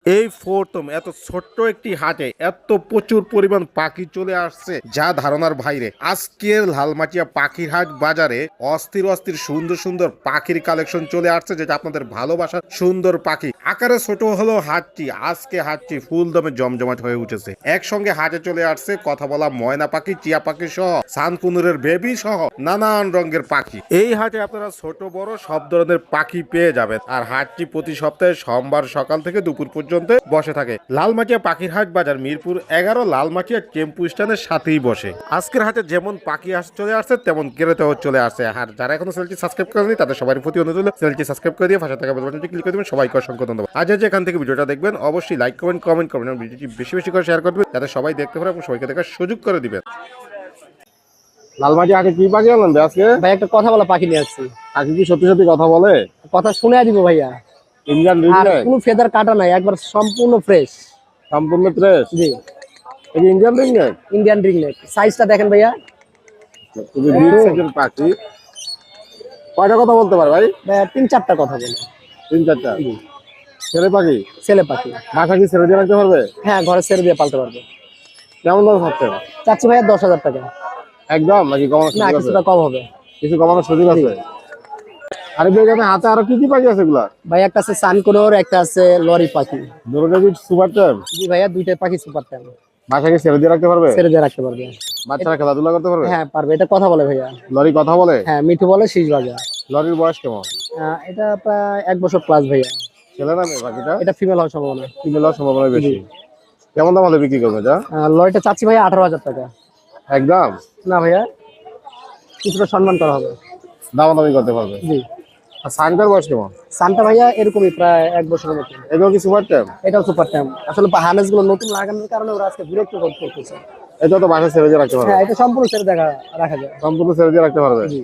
এই প্রথম এত ছোট্ট একটি হাটে এত প্রচুর পরিমাণ পাখি চলে আসছে যা ধারণার বাইরে। আজকের লালমাটিয়া পাখির হাট বাজারে অস্থির অস্থির সুন্দর সুন্দর পাখির কালেকশন চলে আসছে, যেটা আপনাদের ভালোবাসার সুন্দর পাখি। আকারে ছোট হলো হাটটি, আজকে হাটটি ফুল দমে জমজমাট হয়ে উঠেছে। একসঙ্গে হাটে চলে আসছে কথা বলা ময়না পাখি, টিয়া পাখি সহ সানকুনুরের বেবি সহ নানান রঙের পাখি। এই হাটে আপনারা ছোট বড় সব ধরনের পাখি পেয়ে যাবেন। আর হাটটি প্রতি সপ্তাহে সোমবার সকাল থেকে দুপুর পর্যন্ত বসে থাকে। লালমাটিয়া পাখির হাট বাজার মিরপুর 11 লালমাটিয়া টেম্পু স্ট্যান্ডের সাথেই বসে। আজকের হাটে যেমন পাখি চলে আসছে তেমন ক্রেতাও চলে আসছে। আর যারা এখনো চ্যানেলটি সাবস্ক্রাইব করেনি তাদের সবার প্রতি অনুরোধ হলো চ্যানেলটি সাবস্ক্রাইব করে দিয়ে পাশে থাকা বেল বাটনটি ক্লিক করে দিবেন। সবাইকে অসংখ্য ধন্যবাদ। আজ এখান থেকে ভিডিওটা দেখবেন অবশ্যই লাইক কমেন্ট করবেন এবং ভিডিওটি বেশি বেশি করে শেয়ার করবেন যাতে সবাই দেখতে পারে এবং সবাইকে দেখার সুযোগ করে দিবেন। লালমাটিয়া হাটে কি পাখি আনলেন আজকে? ভাই একটা কথা বলা পাখি নিয়ে আসছি। পাখি কি সত্যি সত্যি কথা বলে? কথা শুনে দিব ভাইয়া। ইন্ডিয়ান আর রিংনেক? কোনো ফেদার কাটা নাই, একবার সম্পূর্ণ ফ্রেশ। সম্পূর্ণ ফ্রেশ? জি, এই ইন্ডিয়ান রিংনেক? Indian ringneck. সাইজটা দেখেন ভাইয়া, খুবই বিগ সাইজের পাখি। কয়টা কথা বলতে পারে ভাই? ভাইয়া 3-4টা কথা বলে। 3-4টা? জি, ছেলে পাখি? ছেলে পাখি। বাসা কি ছেড়ে দিয়ে রাখতে পারবে? হ্যাঁ, ঘরে ছেড়ে দিয়ে পালতে পারবে। কেমন দাম থাকছেন? চাচ্ছি ভাইয়া 10,000 টাকা। একদম নাকি কমানোর না, সুযোগ আছে? কিছুটা কম হবে। কিছু কমানোর সুযোগ আছে? আরে ভাই এখানে হাতে আরো কি কি পাখি আছে এগুলা? ভাই একটা আছে সানকুনোর, একটা আছে লরি পাখি। দুটোটা কি সুপার টাইম? জি ভাইয়া, দুইটাই পাখি সুপার টাইম। বাসা কি ছেড়ে দিয়ে রাখতে পারবে? ছেড়ে দিয়ে রাখতে পারবে। বাচ্চারা খেলাধুলা করতে পারবে? হ্যাঁ পারবে, এটা কথা বলে ভাইয়া। লরি কথা বলে? হ্যাঁ, মিঠু বলে, শীষ বাজা। লরির বয়স কেমন? এটা প্রায় 1 বছর প্লাস ভাইয়া। ছেলে না মেয়ে পাখিটা? এটা ফিমেল হওয়ার সম্ভাবনা। ফিমেল হওয়ার সম্ভাবনা বেশি। কেমন দাম হলে বিক্রি করবে এটা? লরিটা চাচ্ছি ভাইয়া 18,000 টাকা। একদম না ভাইয়া, কিছুটা সম্মান করা হবে। দামাদামি করতে পারবে? জি। আর সানটার বয়স কেমন? সানটা ভাইয়া এরকমই প্রায় 1 বছরের মতো। এগুলো কি সুপার টাইম? এটাও সুপার টাইম। আসলে হার্নেস গুলো নতুন লাগানোর কারণে ওরা আজকে বিরক্ত করতেছে। এটা তো বাসা ছেড়ে দিয়ে রাখতে পারবে? হ্যাঁ, এটা সম্পূর্ণ ছেড়ে রাখা যায়। সম্পূর্ণ ছেড়ে দিয়ে রাখতে পারবে? জি।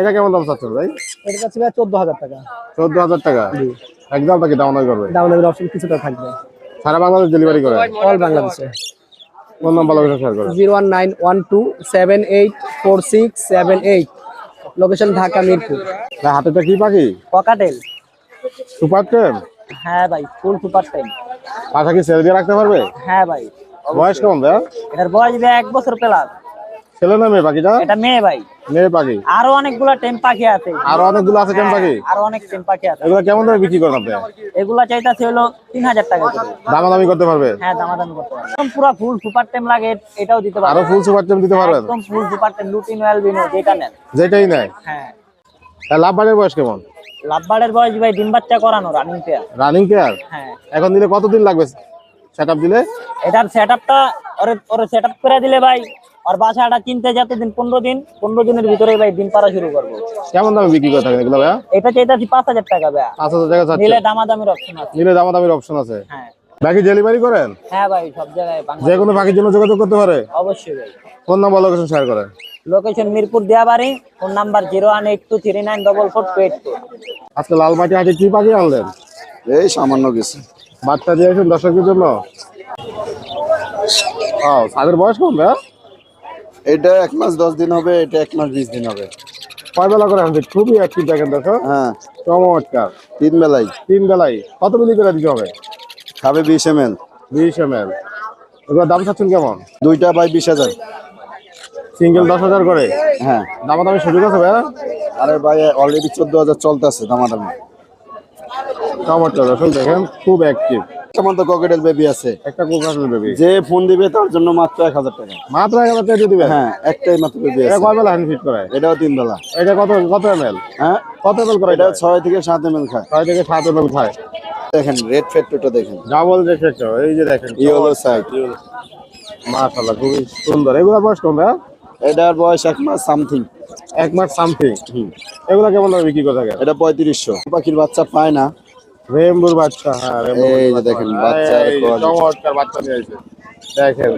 এটা কেমন দাম চাচ্ছেন ভাই? এটা চাচ্ছি ভাইয়া 14,000 টাকা। 14,000 টাকা? জি। একদম নাকি দামাদামি করবে? ডাউনের অপশন কিছুটা থাকবে। সারা বাংলাদেশ ডেলিভারি করে? অল বাংলাদেশে। কোন নাম্বার লোকেশন শেয়ার করে? 01912784678। লোকেশন ঢাকা মিরপুর। ভাই হাতেটা কি পাখি? ককাটেল। Super time? হ্যাঁ ভাই, ফুল সুপার টাইম। বাসা কি ছেড়ে দিয়ে রাখতে পারবে? হ্যাঁ ভাই। বয়স কেমন ভাই? এটার বয়স ভাই 1 বছর প্লাস। ছেলে না মেয়ে পাখিটা? এটা মেয়ে ভাই। মেয়ে পাখি? আরো অনেকগুলা টেম পাখি আছে। আরো অনেকগুলো আছে কেমন পাখি? আরো অনেক টেম পাখি আছে। এগুলো কেমন দামে বিক্রি করেন আপনি? এগুলা চাইতাছে হলো 3,000 টাকা করে। দামাদামি করতে পারবে? হ্যাঁ, দামাদামি করতে পারবে। একদম পুরো ফুল সুপার টেম লাগে এটাও দিতে পারবে। আরো ফুল সুপার টাইম দিতে পারবেন? একদম ফুল সুপার টেম, লুটিনো অ্যালবিনো যেটা নেন। যেটাই নাই? হ্যাঁ। লাভ বাড়ির বয়স কেমন? লাভবার্ডের বয়স ভাই ডিম বাচ্চা করানো, রানিং পেয়ার। Running pair? হ্যাঁ। এখন দিলে কতদিন লাগবে সেটআপ দিলে? এটার সেটআপটা ওরে সেটআপ করে দিলে ভাই, আর বাসাটা কিনতে যতদিন 15 দিনের ভিতরে ভাই ডিম পাড়া শুরু করবো। কেমন দামে বিক্রি করে থাকেন এগুলো ভাইয়া? এটা চাইতাছি 5,000 টাকা ভাই। 5,000 টাকা চাচ্ছে? নিলে দামাদামির অপশন আছে। নিলে দামাদামির অপশন আছে? হ্যাঁ। বাকি ডেলিভারি করেন? হ্যাঁ ভাই, সব জায়গায় যে কোনো পাখির জন্য যোগাযোগ করতে পারে? অবশ্যই ভাই। ফোন নাম্বার লোকেশন শেয়ার করেন। Location Mirpur Diabari, phone number 01823944482। আজকে লালমাটি হাটে কি পাখি আনলেন? এই সামান্য কিছু বাচ্চা দিয়েছেন দর্শকদের জন্য? ও, তাদের বয়স কম ভাইয়া? এটা 1 মাস 10 দিন হবে, এটা 1 মাস 20 দিন হবে। কয় বেলা করে আনছে? খুবই অ্যাক্টিভ দেখেন দর্শক। হ্যাঁ, চমৎকার। 3 বেলাই 3 বেলায় কত মিলি করে দিতে হবে? খাবে 20 ml। 20 ml। এগুলোর দাম চাচ্ছেন কেমন? দুইটা বাই 20,000। সিঙ্গেল 10,000 করে? হ্যাঁ। দামাদামি সুযোগ আছে ভাইয়া? আরে ভাই অলরেডি 14,000 চলতেছে দামাদামি। চমৎকার দর্শক দেখেন, খুব অ্যাক্টিভ। কেমন তো ককেটেল বেবি আছে, একটা কোকাটেল বেবি। যে ফোন দিবে তার জন্য মাত্র 1,000 টাকা। মাত্র 1,000 টাকা দিয়ে দিবেন? হ্যাঁ, একটাই মাত্র বেবি এটা আছে। কয় বেলা হ্যান্ড ফিট করায়? এটাও 3 বেলা। এটা কত ml? হ্যাঁ, কত ml করে এটা 6 থেকে 7 ml খায়। 6 থেকে 7 ml খায়। দেখেন রেড ফ্যাক্টরটা দেখেন, ডাবল রেফ্লেক্টর, এই যে দেখেন ইয়েলো সাইড। মাশাআল্লাহ, খুবই সুন্দর। এগুলা বয়স কম ভাইয়া? এটার বয়স 1 মাস সামথিং। 1 মাস সামথিং। এগুলা কেমন দামে বিক্রি করে থাকে? এটা 3500। পাখির বাচ্চা পায় না। রেমবুর বাচ্চা? হ্যাঁ, রেমবুর এই যে বাচ্চা। দেখেন বাচ্চার এই যে quality। চমৎকার বাচ্চা নিয়ে আসছে দেখেন,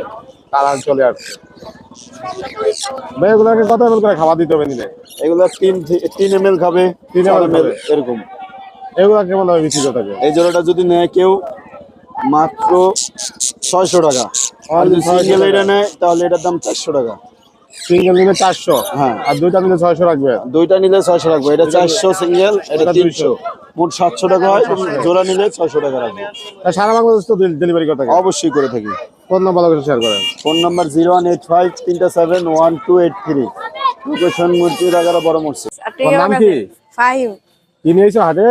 কালার চলে আসছে। ভাই এগুলাকে কত ml করে খাবার দিতে হবে নিলে? এগুলো 3 ml খাবে, 3 4 ml ml খাবে। এরকম। এগুলা কেমন দামে বিক্রি করে থাকে? এই জোড়াটা যদি নেয় কেউ মাত্র 600 টাকা। আর যদি 600 সিঙ্গেল টাকা। এটা নেয় তাহলে এটার দাম 400 টাকা। সিঙ্গেল নিলে 400, হ্যাঁ। আর দুইটা নিলে 600 রাখবে। দুইটা নিলে 600 রাখবো, এটা 400 সিঙ্গেল, এটা 300, মোট 700 টাকা হয়। জোড়া নিলে 600 টাকা রাখবো। আর সারা বাংলাদেশ তো ডেলিভারি করতে থাকে? অবশ্যই করে থাকি। ফোন নাম্বার শেয়ার করেন। ফোন নাম্বার 0185371283, লোকেশন মুরগির আগারা বড় মসজিদ। তোমার নাম কি? ফাহিম। কি নিয়েছো হাটে?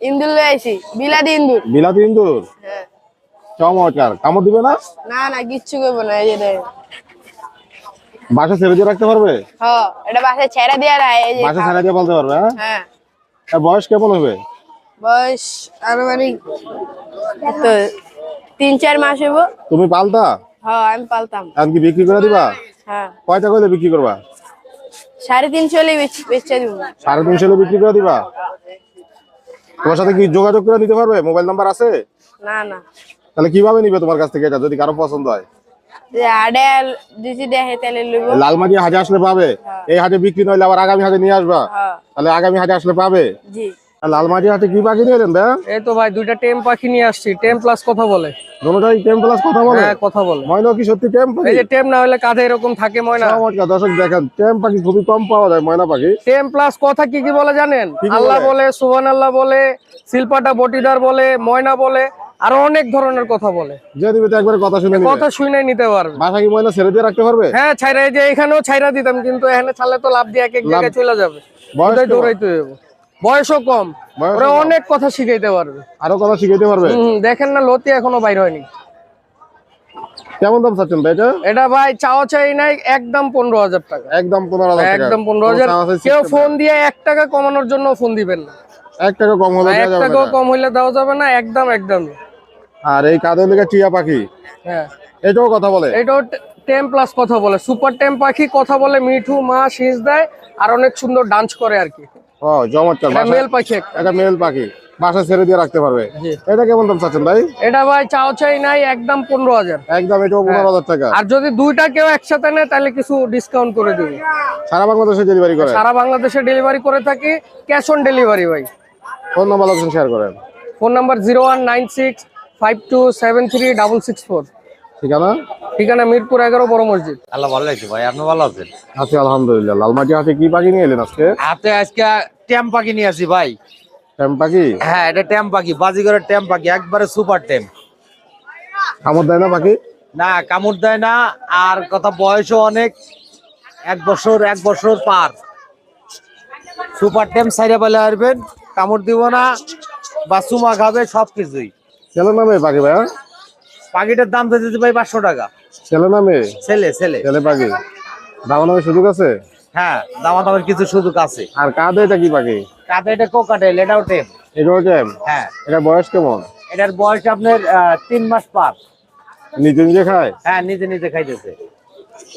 ইন্দুর লয়ে আইছি, বিলাদি ইন্দুর। বিলাতি ইন্দুর, হ্যাঁ। চমৎকার। কামড় দিবে না? না না কিচ্ছু করবো না, এই যে দেখেন। বাসা ছেড়ে দিয়ে রাখতে পারবে? হ্যাঁ, এটা বাসায় ছেড়ে দিয়ে রায়, এই যে বাসা ছেড়ে দিয়ে বলতে পারবে? হ্যাঁ। হ্যাঁ। আর বয়স কেমন হবে? বয়স আনুমানিক তো 3-4 মাস হইব। তুমি পালতা? হ্যাঁ, আমি পালতাম। এখন কি বিক্রি করে দিবা? হ্যাঁ, কয়টা করে বিক্রি করবা? 350 হলে বেচে দিব। 350 হলে বিক্রি করে দিবা? তোমার সাথে কি যোগাযোগ করে নিতে পারবে? মোবাইল নাম্বার আছে? না না, তাহলে কিভাবে নিবে তোমার কাছ থেকে এটা, যদি কারো পছন্দ হয়? যে আডেল যদি দেখে তাহলে লইব। লালমাটি হাটে আসলে পাবে? এই হাটে বিক্রি নইলে আবার আগামী হাটে নিয়ে আসবা? হ্যাঁ। তাহলে আগামী হাটে আসলে পাবে। জি। আর লালমাটি হাটে কি পাখি নিয়ে এলেন ভাই? এই তো ভাই দুইটা টেম পাখি নিয়ে আসছি, টেম প্লাস কথা বলে। দুটোটাই টেম প্লাস কথা বলে? হ্যাঁ, কথা বলে। ময়না কি সত্যি টেম পাখি? এই যে টেম না হলে কাঁধে এরকম থাকে ময়না। চমৎকার। দর্শক দেখেন, টেম পাখি খুবই কম পাওয়া যায়, ময়না পাখি। টেম প্লাস কথা কি কি বলে জানেন? কি কি আল্লাহ বলে? বলে, সুবহানাল্লাহ বলে, সিলপাটা বটিদার বলে, ময়না বলে, আরো অনেক ধরনের কথা বলে। যে দিবে তো একবারে কথা শুনে নিবে। কথা শুনে নিতে পারবে। বাসা কি ময়না ছেড়ে দিয়ে রাখতে পারবে? হ্যাঁ, ছাইরা, এই যে এখানেও ছাইরা দিতাম, কিন্তু এখানে ছাড়লে তো লাভ দিয়ে এক এক জায়গায় চলে যাবে। বয়স ওটাই কেমন? দৌড়াইতে হবে। বয়সও কম, বয়সও ওরা কম। অনেক কথা শিখাইতে পারবে। আরো কথা শিখাইতে পারবে? দেখেন না, লতি এখনো বাইর হয়নি। কেমন দাম চাচ্ছেন ভাই এটা? এটা ভাই চাওয়া চাই নাই, একদম 15,000 টাকা। একদম 15,000 টাকা। একদম 15,000। কোনো চাওয়া কেউ system ফোন দিয়ে 1 টাকা কমানোর জন্য ফোন দিবেন না। 1 টাকা কম হলে দেওয়া 1 যাবে টাকাও না। কম হইলে দেওয়া যাবে না, একদম একদম। আর এই কাদের লেগে টিয়া পাখি, হ্যাঁ, এটাও কথা বলে? এটাও টেম প্লাস কথা বলে, সুপার টেম পাখি, কথা বলে, মিঠু মা শীষ দেয়, আর অনেক সুন্দর ডান্স করে আর কি। ও চমৎকার। এটা মেল পাখি একটা। এটা মেল পাখি, বাসা ছেড়ে দিয়ে রাখতে পারবে। জি। এটা কেমন দাম চাচ্ছেন ভাই? এটা ভাই চাওয়া চাই নাই, একদম 15,000। একদম, এটাও 15,000 টাকা। আর যদি দুইটা কেউ একসাথে নেয় তাহলে কিছু ডিসকাউন্ট করে দেবো। সারা বাংলাদেশে ডেলিভারি করে? সারা বাংলাদেশে ডেলিভারি করে থাকি, ক্যাশ অন ডেলিভারি ভাই। ফোন নাম্বার লোকেশন শেয়ার করেন। Phone number 019652736664। ঠিকানা? ঠিকানা মিরপুর 11 বড় মসজিদ। আল্লাহ ভালো লাগছে ভাই, আপনি ভালো আছেন? আছি আলহামদুলিল্লাহ। লালমাটি হাটে কি পাখি নিয়ে এলেন আজকে? হাতে আজকে ট্যাম পাখি নিয়ে আসি ভাই। টেম পাখি? হ্যাঁ, এটা ট্যাম পাখি, বাজিগরের ট্যাম পাখি, একবারে সুপার ট্যাম। কামড় দেয় না পাখি? না, কামড় দেয় না, আর কথা বয়সও অনেক, 1 বছর পার। সুপার ট্যাম সাইডে বলে আসবেন, কামড় দিব না বা চুমা খাবে, সবকিছুই। ছেলে নামে পাখি ভাইয়া? পাখিটার দাম দিতে ভাই 500 টাকা। ছেলে নামে? ছেলে ছেলে। ছেলে পাখি। দাম নামে সুযোগ আছে? হ্যাঁ, দামাদামের কিছু সুযোগ আছে। আর কাঁধে এটা কি পাখি? কাতে এটা কোকাটেল, এটাও টেম। এটাও টেম? হ্যাঁ, এটা বয়স কেমন? এটার বয়স আপনার 3 মাস পার। নিজে নিজে খায়? হ্যাঁ, নিজে নিজে খাইতেছে।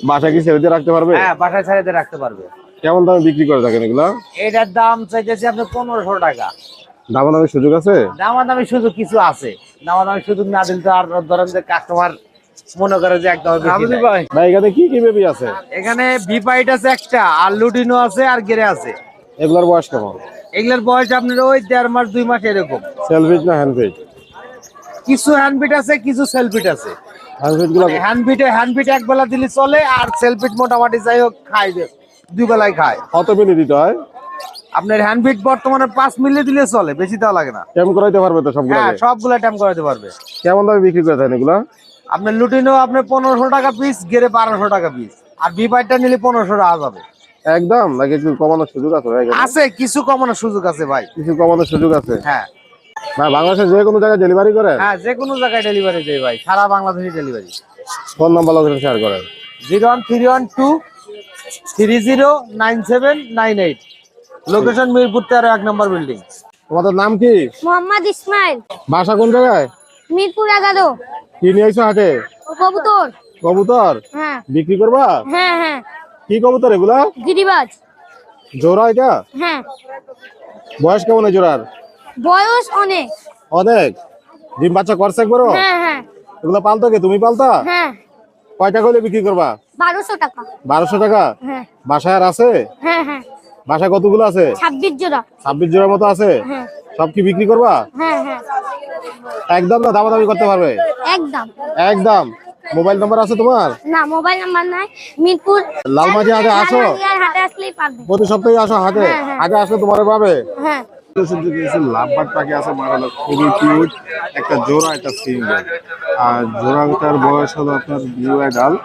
বাসা কি ছেড়ে দিয়ে রাখতে পারবে? হ্যাঁ, বাসায় ছেড়ে দিয়ে রাখতে পারবে। কেমন দামে বিক্রি করে থাকেন এগুলা? এটার দাম চাইতেছে আপনার 1500 টাকা। দাম নামে সুযোগ আছে? দামাদামি সুযোগ কিছু আছে, দামাদামি সুযোগ না দিলে তো আর ধরেন যে কাস্টমার মনে করে যে একদম বেশি নেয়। ভাই এখানে কি কি বেবি আছে? এখানে বিপাইট আছে একটা, আর লুটিনো আছে, আর গেরে আছে। এগুলার বয়স কেমন? এগুলোর বয়স আপনার ওই 1.5 মাস 2 মাস এরকম। সেলফিট না হ্যান্ডফিট? কিছু হ্যান্ডবিট আছে, কিছু সেলফিট আছে। হ্যান্ডফিট গুলা হ্যান্ডবিট এক বেলা দিলে চলে, আর সেলফিট মোটামুটি যাই হোক খায়, 2 বেলায় খায়। কত মিলি দিতে হয়? আপনার হ্যান্ডবিট বর্তমানে 5 মিলি দিলে চলে, বেশি দেওয়া লাগে না। কেমন করাইতে পারবে তো সবগুলো? হ্যাঁ, সবগুলা টাইম করাতে পারবে। কেমন দামে বিক্রি করে থাকেন এগুলা? আপনার লুটিনো আপনার 1500 টাকা পিস, গেরে 1200 টাকা পিস, আর বিপাইটটা নিলে 1500 টাকা যাবে। একদম নাকি একটু কমানোর সুযোগ আছে ভাই? আছে, কিছু কমানোর সুযোগ আছে ভাই। কিছু কমানোর সুযোগ আছে? হ্যাঁ ভাই বাংলাদেশের যে কোনো জায়গায় ডেলিভারি করেন? হ্যাঁ, যে কোনো জায়গায় ডেলিভারি দেয় ভাই, সারা বাংলাদেশে delivery. Phone number location share করেন। 01312309798, লোকেশন মিরপুর 13 নম্বর বিল্ডিং। তোমাদের নাম কি? মোহাম্মদ ইসমাইল, বাসা কোন জায়গায়? মিরপুর 11। কি নিয়ে আইছো হাটে? কবুতর। কবুতর হ্যাঁ বিক্রি করবা? হ্যাঁ হ্যাঁ, কি কবুতর এগুলা? গিরিবাজ। জোড়া এটা? হ্যাঁ, বয়স কেমন এই জোড়ার? বয়স অনেক। অনেক। ডিম বাচ্চা করছে একবারও? হ্যাঁ হ্যাঁ এগুলা পালতো কে, তুমি পালতা? হ্যাঁ, কয়টা করে বিক্রি করবা? 1200 টাকা। 1200 টাকা? হ্যাঁ বাসায় আর আছে? হ্যাঁ হ্যাঁ, বাসায় কতগুলো আছে? 26 জোড়া। 26 জোড়ার মতো আছে? হ্যাঁ সব কি বিক্রি করবা? হ্যাঁ হ্যাঁ, একদম না দামাদামি করতে পারবে? একদম। একদম। মোবাইল নাম্বার আছে তোমার? না মোবাইল নাম্বার নাই। মিরপুর লালমাটি হাটে আসো? লালমাটিয়ার হাটে আসলেই পারবে। প্রতি সপ্তাহে আসো হাটে? হ্যাঁ, হ্যাঁ। হাটে আসলে তোমার পাবে। হ্যাঁ লাভবাট পাখি আছে মারালো, খুবই কিউট। একটা জোড়া, একটা সিঙ্গেল। আর জোড়াটার বয়স হলো আপনার 2 অ্যাডাল্ট।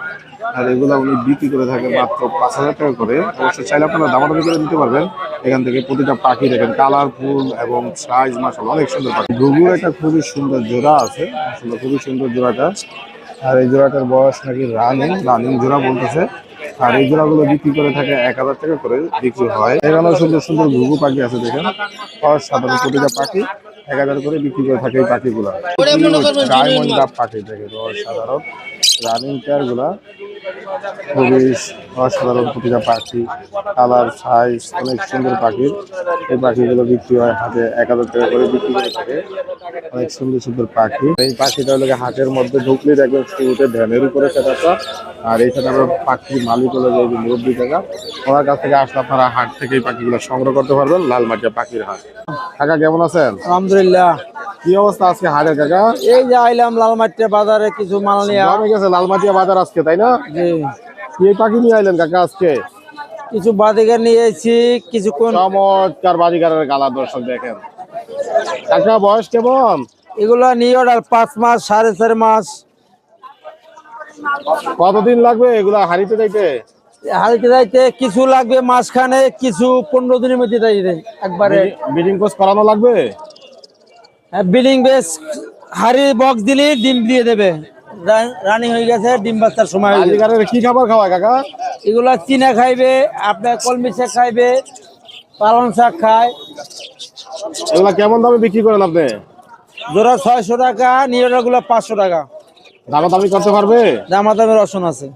আর এগুলা উনি বিক্রি করে থাকে মাত্র 5,000 টাকা করে। অবশ্যই চাইলে আপনারা দামাদামি করে নিতে পারবেন এখান থেকে। প্রতিটা পাখি দেখেন কালারফুল এবং সাইজ মাশাআল্লাহ অনেক সুন্দর পাখি। ঘুঘুর একটা খুবই সুন্দর জোড়া আছে, আসলে খুবই সুন্দর জোড়াটা। আর এই জোড়াটার বয়স নাকি রানিং জোড়া বলতেছে। আর এই জোড়াগুলো বিক্রি করে থাকে 1,000 টাকা করে বিক্রি হয়। এখানে সুন্দর সুন্দর ঘুঘু পাখি আছে দেখেন, সাধারণ প্রতিটা পাখি 1,000 করে বিক্রি করে থাকে এই পাখিগুলা। ডায়মন্ড ডাব পাখি দেখে সাধারণ রানিং পেয়ার গুলা খুবই অসাধারণ প্রতিটা পাখি, কালার সাইজ অনেক সুন্দর পাখি। এই পাখিগুলো বিক্রি হয় হাটে 1,000 টাকা করে বিক্রি করে থাকে। অনেক সুন্দর সুন্দর পাখি। এই পাখিটা হলো হাটের মধ্যে ঢুকলে দেখবেন শুরুতে ভ্যানের উপরে সেটা। আর এই সাথে আমরা পাখির মালিক হলো যে মুরব্বী কাকা, ওনার কাছ থেকে আসলে আপনারা হাট থেকে এই পাখিগুলো সংগ্রহ করতে পারবেন। লালমাটিয়া পাখির হাট। কাকা কেমন আছেন? আলহামদুলিল্লাহ। কি অবস্থা আজকে হাটের কাকা? এই যে আইলাম লালমাটিয়া বাজারে কিছু মাল নিয়ে। জমে গেছে লালমাটিয়া বাজার আজকে, তাই না? জি। কি পাখি নিয়ে আইলেন কাকা আজকে? কিছু বাদিকার নিয়ে এসেছি, কিছু কোন চমৎকার বাজিগারের কালার দর্শক দেখেন। কাকা বয়স কেমন? এগুলো নিয়ে অর্ডার 5 মাস 4.5 মাস। কতদিন লাগবে এগুলা হারিতে যাইতে? হারিতে যাইতে কিছু লাগবে মাসখানে, কিছু 15 দিনের মধ্যে যাইতে একবারে। ব্রিডিং কোর্স করানো লাগবে? বিডিং বেস হাড়ি বক্স দিলে ডিম দিয়ে দেবে। রানি হয়ে গেছে, ডিম বাচ্চার সময় হয়ে গেছে। বাজিগারের কি খাবার খাওয়ায় কাকা? এগুলা চিনা খাইবে, আপনার কলমি শাক খাইবে, পালং শাক খায়। এগুলা কেমন দামে বিক্রি করেন আপনি? জোড়া 600 টাকা, নিয়রা গুলা 500 টাকা। দামাদামি করতে পারবে? দামাদামের অপশন আছে।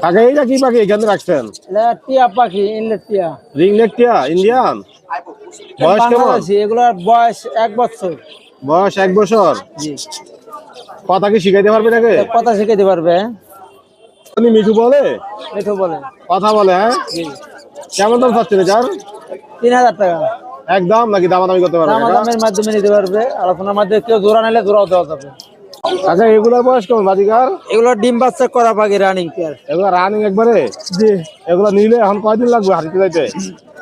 কাকা এইটা কি পাখি এখানে রাখছেন? এটা টিয়া পাখি, ইনলেট টিয়া। রিংনেক টিয়া ইন্ডিয়ান। বয়স কেমন? বাংলাদেশি, এগুলার বয়স 1 বছর। বয়স 1 বছর। জি। কথা কি শিখাইতে পারবে নাকি? কথা শিখাইতে পারবে। উনি মিঠু বলে? মিঠু বলে। কথা বলে? হ্যাঁ। কেমন দাম চাচ্ছেন এটার? 3000 টাকা। একদম নাকি দামাদামি করতে পারবে? দামাদামের মাধ্যমে নিতে পারবে, আলোচনার মাধ্যমে কেউ জোড়া নিলে জোড়াও দেওয়া যাবে। আচ্ছা এগুলার বয়স কেমন বাজিকার? এগুলো ডিম বাচ্চা করা পাখি, রানিং পেয়ার। এগুলা রানিং একবারে? জি। এগুলা নিলে এখন কয়দিন লাগবে হারিতে যাইতে?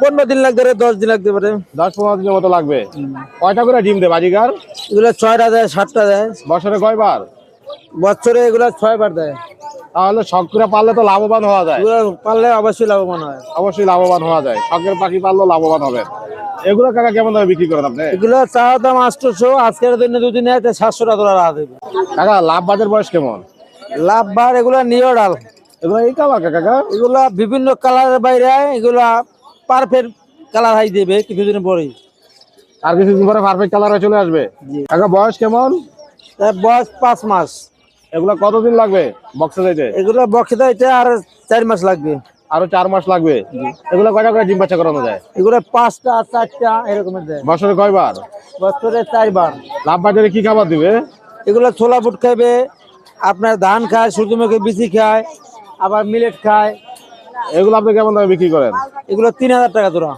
15 দিন লাগতে পারে, 10 দিন লাগতে পারে। 10-15 দিনের মতো লাগবে। কয়টা করে ডিম দেয় বাজিকার? এগুলো 6টা দেয়, 7টা দেয়। বছরে কয়বার? বছরে এগুলো 6 বার দেয়। তাহলে শখ করে পারলে তো লাভবান হওয়া যায়। এগুলো পারলে অবশ্যই লাভবান হয়। অবশ্যই লাভবান হওয়া যায়, শখের পাখি পারলেও লাভবান হবে। এগুলো কাকা কেমন দামে বিক্রি করেন আপনি? এগুলো চাওয়া দাম 800, আজকের দিনে দুদিনে 700 টাকা রাখা দেবে। কাকা লাভ বাজার বয়স কেমন? লাভ বার এগুলো নিয়ে ডাল। এগুলো এই কালার কাকা? এগুলা বিভিন্ন কালারের বাইরে, এগুলা পারফেক্ট কালার হাই দেবে কিছুদিন পরেই। আর কিছুদিন পরে পারফেক্ট কালার চলে আসবে। কাকা বয়স কেমন? তার বয়স 5 মাস। এগুলা কতদিন লাগবে বক্সে যাইতে? এগুলো বক্সে যাইতে আর 4 মাস লাগবে। আরো 4 মাস লাগবে। এগুলো কয়টা করে ডিম বাচ্চা করানো যায়? এগুলো 5টা 4টা এরকমের দেয়। বছরে কয়বার? বছরে 4 বার। লাভ বাজারে কি খাবার দিবে? এগুলো ছোলা বুট খাবে, আপনার ধান খায়, সূর্যমুখী বিচি খায়, আবার মিলেট খায়। এগুলো আপনি কেমন দামে বিক্রি করেন? এগুলো 3000 টাকা জোড়া।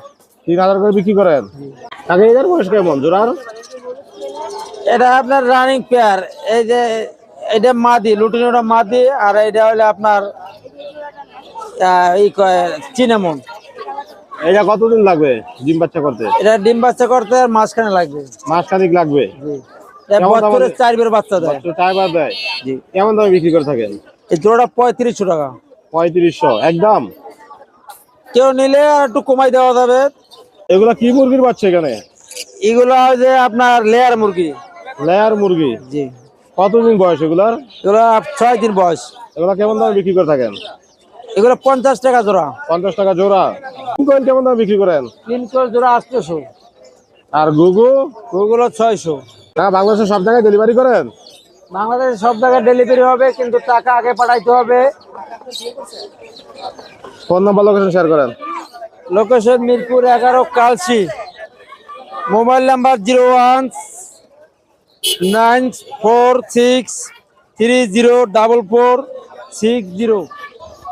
3000 করে বিক্রি করেন। কাকা এদের বয়স কেমন জোড়ার? এটা আপনার রানিং পেয়ার। এই যে এটা মাদি, লুটিনোটা মাদি, আর এটা হলো আপনার চিনামন। এটা কতদিন লাগবে ডিম বাচ্চা করতে? এটা ডিম বাচ্চা করতে আর মাসখানে লাগবে। মাসখানিক লাগবে। এটা বছরে 4 বার বাচ্চা দেয়। 4 বার দেয়। জি। কেমন দামে বিক্রি করে থাকেন? এই জোড়া 3500 টাকা। 3500 একদম। কেউ নিলে আর একটু কমাই দেওয়া যাবে। এগুলা কি মুরগির বাচ্চা এখানে? এগুলো যে আপনার লেয়ার মুরগি। লেয়ার মুরগি? জি। কতদিন বয়স এগুলার? এগুলো 6 দিন বয়স। এগুলা কেমন দামে বিক্রি করে থাকেন? এগুলো 50 টাকা জোড়া। 50 টাকা জোড়া। কোন কেমন দামে বিক্রি করেন? 300 জোড়া 800। আর গুগু? ওগুলো 600। না বাংলাদেশের সব জায়গায় ডেলিভারি করেন? বাংলাদেশে সব জায়গায় ডেলিভারি হবে, কিন্তু টাকা আগে পাঠাইতে হবে। ফোন নাম্বার লোকেশন শেয়ার করেন। Location Mirpur 11 Kalshi. Mobile number 01946304460।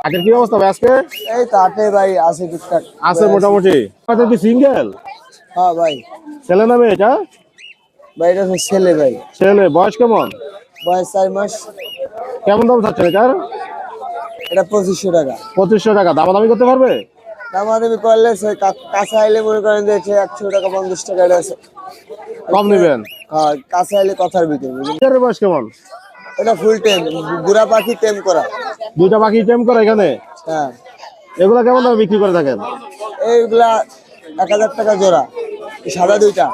আজকের কি অবস্থা ভাই আজকে? এই তো আটে ভাই আছে টুকটাক। আছে মোটামুটি। আচ্ছা কি সিঙ্গেল? হ্যাঁ ভাই। ছেলে নামে এটা? ভাই এটা ছেলে ভাই। ছেলে বয়স কেমন? বয়স 4 মাস। কেমন দাম চাচ্ছেন এটার? এটা 2500 টাকা। 2500 টাকা। দামাদামি করতে পারবে? দামাদামি করলে সে কাঁচা আইলে মনে করেন যে 100 টাকা 50 টাকা এটা আছে। কম নেবেন? হ্যাঁ, কাঁচা আইলে কথার ভিতরে। এটার বয়স কেমন? এটা ফুল টেম, বুড়া পাখি টেম করা। দুইটা পাখি টেম করে এখানে? হ্যাঁ। এগুলা কেমন দামে বিক্রি করে থাকেন? এইগুলা 1000 টাকা জোড়া। সাদা দুইটা।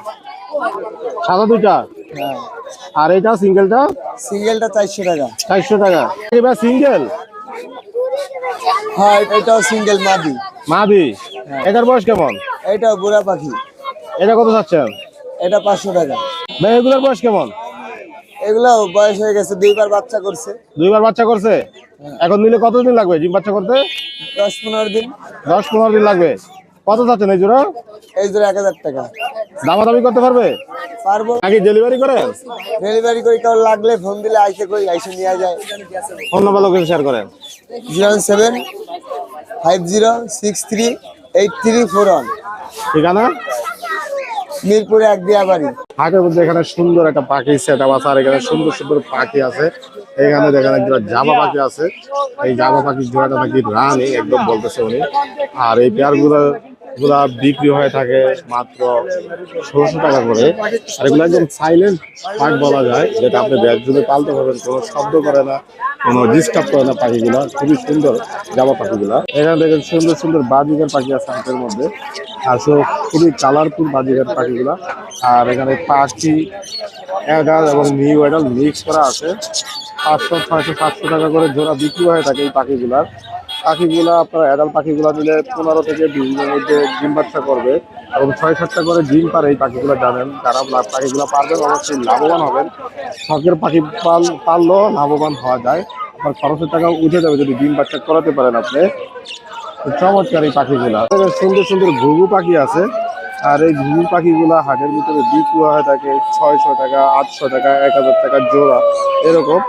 সাদা দুইটা? হ্যাঁ। আর এটা সিঙ্গেলটা? সিঙ্গেলটা 400 টাকা। 400 টাকা। এবার সিঙ্গেল? হ্যাঁ, এটাও সিঙ্গেল মাদি। মাদি? এটার বয়স কেমন? এটাও বুড়া পাখি। এটা কত চাচ্ছেন? এটা 500 টাকা। ভাই এগুলোর বয়স কেমন? এগুলো বয়স হয়ে গেছে, দুইবার বাচ্চা করছে। দুইবার বাচ্চা করছে? এখন নিলে কতদিন লাগবে ডিম বাচ্চা করতে? 10-15 দিন। 10-15 দিন লাগবে। কত চাচ্ছেন এই জোড়া? এই জোড়া 1000 টাকা। দামাদামি করতে পারবে? পারবো। নাকি ডেলিভারি করেন? ডেলিভারি করে কেউ লাগলে ফোন দিলে আইসে নিয়ে যায়। ফোন নাম্বার লোকেশন শেয়ার করেন। 0750638341। ঠিকানা? মিরপুরে 1 দিয়া বাড়ি। হাটের মধ্যে এখানে সুন্দর একটা পাখি সেট আপ আছে, আর এখানে সুন্দর সুন্দর পাখি আছে। এখানে দেখেন একটা জাবা পাখি আছে। এই জাবা পাখির জোড়াটা নাকি রানিং একদম বলতেছে উনি। আর এই পেয়ার গুলা বিক্রি হয়ে থাকে মাত্র 1600 টাকা করে। আর এগুলো একদম সাইলেন্ট পাখ বলা যায়, যেটা আপনি ব্যাগ জুড়ে পালতে পারবেন, কোনো শব্দ করে না, কোনো ডিস্টার্ব করে না। পাখিগুলা খুবই সুন্দর জাবা পাখিগুলা। এখানে দেখেন সুন্দর সুন্দর বাজিকার পাখি আছে হাটের মধ্যে, আর সব খুবই কালারফুল বাজিকার পাখিগুলা। আর এখানে পাখি অ্যাডাল এবং নিউ অ্যাডাল মিক্স করা আছে। 500, 600, 700 টাকা করে জোড়া বিক্রি হয়ে থাকে এই পাখিগুলা। আপনার অ্যাডাল পাখিগুলা নিলে 15 থেকে 20 দিনের মধ্যে ডিম বাচ্চা করবে এবং 6-7টা করে ডিম পারে এই পাখিগুলো। জানেন যারা পাখিগুলো পারবেন অবশ্যই লাভবান হবেন। শখের পাখি পাললেও লাভবান হওয়া যায়। আপনার খরচের টাকা উঠে যাবে যদি ডিম বাচ্চা করাতে পারেন আপনি। চমৎকার এই পাখিগুলা। সুন্দর সুন্দর ঘুঘু পাখি আছে, আর এই ঘুঘু পাখিগুলা হাটের ভিতরে বিক্রি হয়ে থাকে 600 টাকা, 800 টাকা, 1000 টাকা জোড়া এরকম।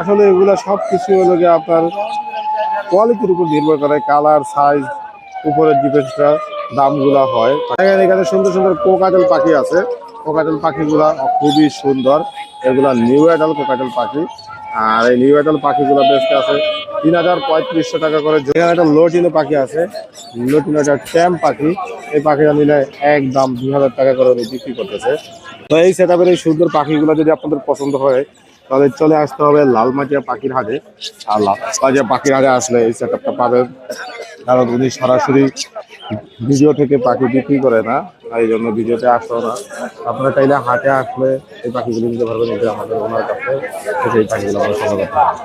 আসলে এগুলা সবকিছু হলো গিয়ে আপনার কোয়ালিটির উপর নির্ভর করে, কালার, সাইজ, উপরের ডিফেন্সটা দামগুলা হয়। এখানে সুন্দর সুন্দর কোকাটেল পাখি আছে। কোকাটেল পাখিগুলা খুবই সুন্দর। এগুলা নিউ অ্যাডাল কোকাটেল পাখি। আর এই নিউ অ্যাডাল পাখিগুলো বেচতে আছে 3000-3500 টাকা করে। যেখানে একটা লটিনো পাখি আছে, লটিনো একটা ট্যাম পাখি। এই পাখিটা নিলে একদম 2000 টাকা করে বিক্রি করতেছে। তো এই সেট আপের এই সুন্দর পাখিগুলো যদি আপনাদের পছন্দ হয় তাহলে চলে আসতে হবে লালমাটিয়া পাখির হাটে। আর লালমাটিয়া পাখির হাটে আসলে এই সেট আপটা পাবেন, কারণ উনি সরাসরি ভিডিও থেকে পাখি বিক্রি করে না, এই জন্য ভিডিওতে আসতো না। আপনারা চাইলে হাটে আসলে এই পাখিগুলো নিতে পারবেন, আমাদের ওনার কাছে এই পাখিগুলো আমরা সংগ্রহ করতে পারবেন।